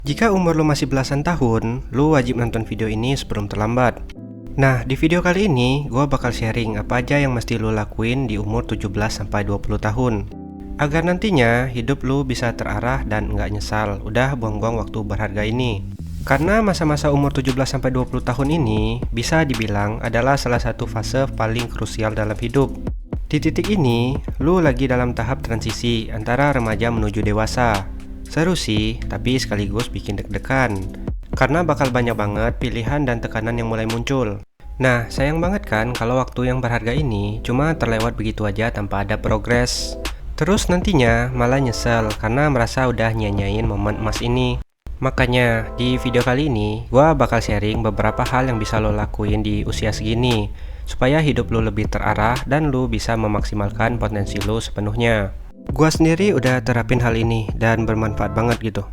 Jika umur lu masih belasan tahun, lu wajib nonton video ini sebelum terlambat. Nah, di video kali ini, gue bakal sharing apa aja yang mesti lu lakuin di umur 17-20 tahun. Agar nantinya hidup lu bisa terarah dan nggak nyesal udah buang-buang waktu berharga ini. Karena masa-masa umur 17-20 tahun ini bisa dibilang adalah salah satu fase paling krusial dalam hidup. Di titik ini, lu lagi dalam tahap transisi antara remaja menuju dewasa. Seru sih, tapi sekaligus bikin deg-degan. Karena bakal banyak banget pilihan dan tekanan yang mulai muncul. Nah, sayang banget kan kalau waktu yang berharga ini cuma terlewat begitu aja tanpa ada progres. Terus nantinya malah nyesel karena merasa udah nyanyain momen emas ini. Makanya, di video kali ini, gua bakal sharing beberapa hal yang bisa lo lakuin di usia segini supaya hidup lo lebih terarah dan lo bisa memaksimalkan potensi lo sepenuhnya. Gua sendiri udah terapin hal ini dan bermanfaat banget gitu.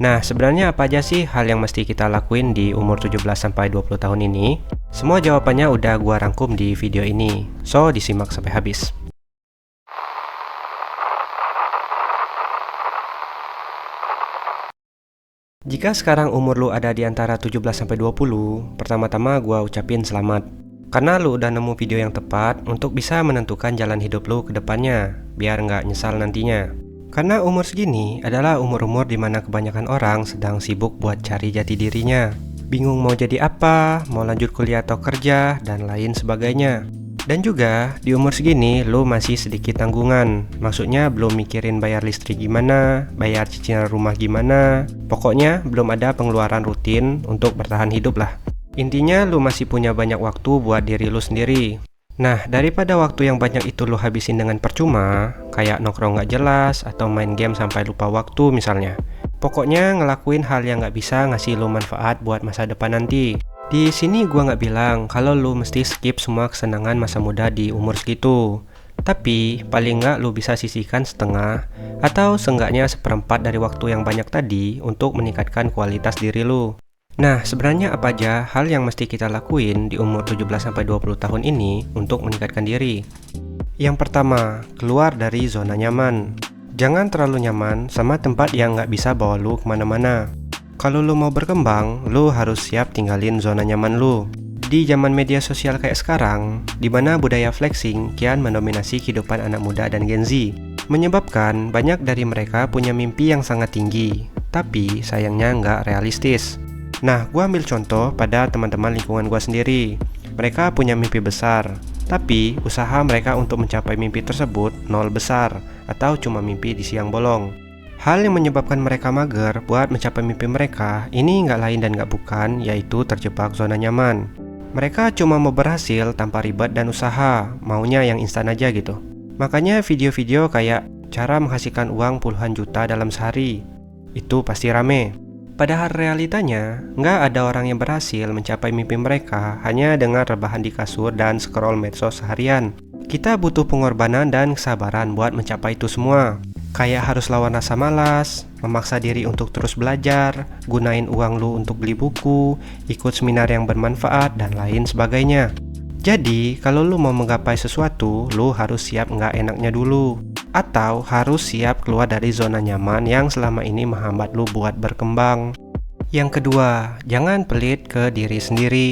Nah, sebenarnya apa aja sih hal yang mesti kita lakuin di umur 17-20 tahun ini? Semua jawabannya udah gua rangkum di video ini. So, disimak sampai habis. Jika sekarang umur lu ada di antara 17-20, pertama-tama gua ucapin selamat. Karena lu udah nemu video yang tepat untuk bisa menentukan jalan hidup lu ke depannya, biar nggak nyesal nantinya. Karena umur segini adalah umur-umur dimana kebanyakan orang sedang sibuk buat cari jati dirinya. Bingung mau jadi apa, mau lanjut kuliah atau kerja, dan lain sebagainya. Dan juga, di umur segini lu masih sedikit tanggungan. Maksudnya belum mikirin bayar listrik gimana, bayar cicilan rumah gimana. Pokoknya belum ada pengeluaran rutin untuk bertahan hidup lah. Intinya lu masih punya banyak waktu buat diri lu sendiri. Nah, daripada waktu yang banyak itu lu habisin dengan percuma, kayak nongkrong gak jelas atau main game sampai lupa waktu misalnya. Pokoknya ngelakuin hal yang gak bisa ngasih lu manfaat buat masa depan nanti. Di sini gua gak bilang kalau lu mesti skip semua kesenangan masa muda di umur segitu. Tapi paling gak lu bisa sisihkan setengah atau seenggaknya seperempat dari waktu yang banyak tadi untuk meningkatkan kualitas diri lu. Nah, sebenarnya apa aja hal yang mesti kita lakuin di umur 17-20 tahun ini untuk meningkatkan diri? Yang pertama, keluar dari zona nyaman. Jangan terlalu nyaman sama tempat yang nggak bisa bawa lu kemana-mana. Kalau lu mau berkembang, lu harus siap tinggalin zona nyaman lu. Di zaman media sosial kayak sekarang, di mana budaya flexing kian mendominasi kehidupan anak muda dan Gen Z, menyebabkan banyak dari mereka punya mimpi yang sangat tinggi, tapi sayangnya nggak realistis. Nah, gue ambil contoh pada teman-teman lingkungan gue sendiri. Mereka punya mimpi besar, tapi usaha mereka untuk mencapai mimpi tersebut nol besar, atau cuma mimpi di siang bolong. Hal yang menyebabkan mereka mager buat mencapai mimpi mereka, ini nggak lain dan nggak bukan, yaitu terjebak zona nyaman. Mereka cuma mau berhasil tanpa ribet dan usaha, maunya yang instan aja gitu. Makanya video-video kayak cara menghasilkan uang puluhan juta dalam sehari, itu pasti rame. Padahal realitanya, nggak ada orang yang berhasil mencapai mimpi mereka hanya dengan rebahan di kasur dan scroll medsos seharian. Kita butuh pengorbanan dan kesabaran buat mencapai itu semua. Kayak harus lawan rasa malas, memaksa diri untuk terus belajar, gunain uang lu untuk beli buku, ikut seminar yang bermanfaat, dan lain sebagainya. Jadi, kalau lu mau menggapai sesuatu, lu harus siap nggak enaknya dulu. Atau harus siap keluar dari zona nyaman yang selama ini menghambat lu buat berkembang. Yang kedua, jangan pelit ke diri sendiri.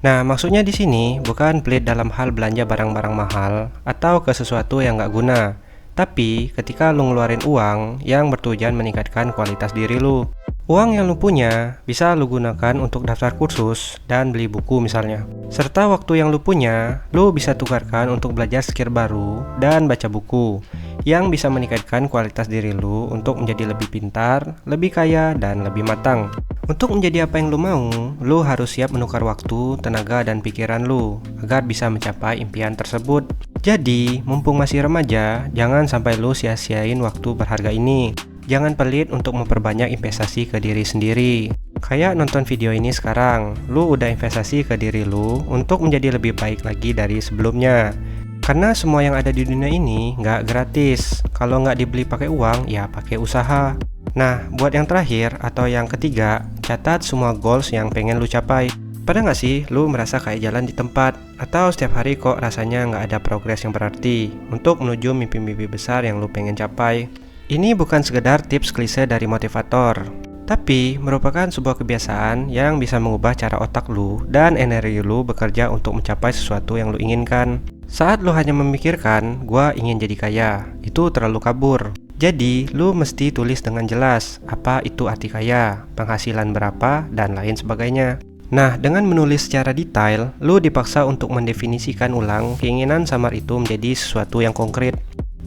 Nah, maksudnya di sini bukan pelit dalam hal belanja barang-barang mahal atau ke sesuatu yang nggak guna. Tapi ketika lu ngeluarin uang yang bertujuan meningkatkan kualitas diri lu. Uang yang lu punya bisa lu gunakan untuk daftar kursus dan beli buku misalnya. Serta waktu yang lu punya, lu bisa tukarkan untuk belajar skill baru dan baca buku yang bisa meningkatkan kualitas diri lu untuk menjadi lebih pintar, lebih kaya, dan lebih matang. Untuk menjadi apa yang lu mau, lu harus siap menukar waktu, tenaga, dan pikiran lu agar bisa mencapai impian tersebut. Jadi, mumpung masih remaja, jangan sampai lu sia-siain waktu berharga ini. Jangan pelit untuk memperbanyak investasi ke diri sendiri. Kayak nonton video ini sekarang, lu udah investasi ke diri lu untuk menjadi lebih baik lagi dari sebelumnya. Karena semua yang ada di dunia ini nggak gratis. Kalau nggak dibeli pakai uang, ya pakai usaha. Nah, buat yang terakhir atau yang ketiga, catat semua goals yang pengen lu capai. Pernah nggak sih lu merasa kayak jalan di tempat? Atau setiap hari kok rasanya nggak ada progres yang berarti untuk menuju mimpi-mimpi besar yang lu pengen capai? Ini bukan sekedar tips klise dari motivator, Tapi merupakan sebuah kebiasaan yang bisa mengubah cara otak lu dan energi lu bekerja untuk mencapai sesuatu yang lu inginkan. Saat lu hanya memikirkan, gua ingin jadi kaya, itu terlalu kabur. Jadi, lu mesti tulis dengan jelas apa itu arti kaya, penghasilan berapa, dan lain sebagainya. Nah, dengan menulis secara detail, lu dipaksa untuk mendefinisikan ulang keinginan samar itu menjadi sesuatu yang konkret.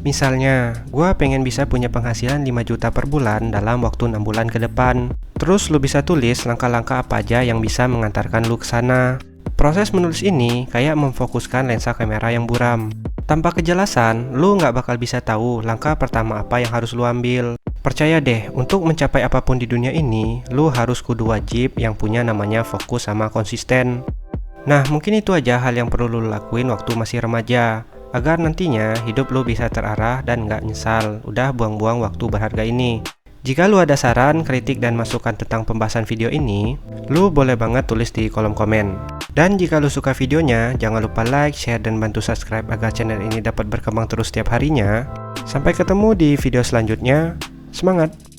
Misalnya, gua pengen bisa punya penghasilan 5 juta per bulan dalam waktu 6 bulan ke depan. Terus lu bisa tulis langkah-langkah apa aja yang bisa mengantarkan lu ke sana. Proses menulis ini kayak memfokuskan lensa kamera yang buram. Tanpa kejelasan, lu nggak bakal bisa tahu langkah pertama apa yang harus lu ambil. Percaya deh, untuk mencapai apapun di dunia ini, lu harus kudu wajib yang punya namanya fokus sama konsisten. Nah, mungkin itu aja hal yang perlu lu lakuin waktu masih remaja, agar nantinya hidup lu bisa terarah dan nggak nyesal udah buang-buang waktu berharga ini. Jika lu ada saran, kritik, dan masukan tentang pembahasan video ini, lu boleh banget tulis di kolom komen. Dan jika lu suka videonya, jangan lupa like, share, dan bantu subscribe agar channel ini dapat berkembang terus setiap harinya. Sampai ketemu di video selanjutnya. Semangat!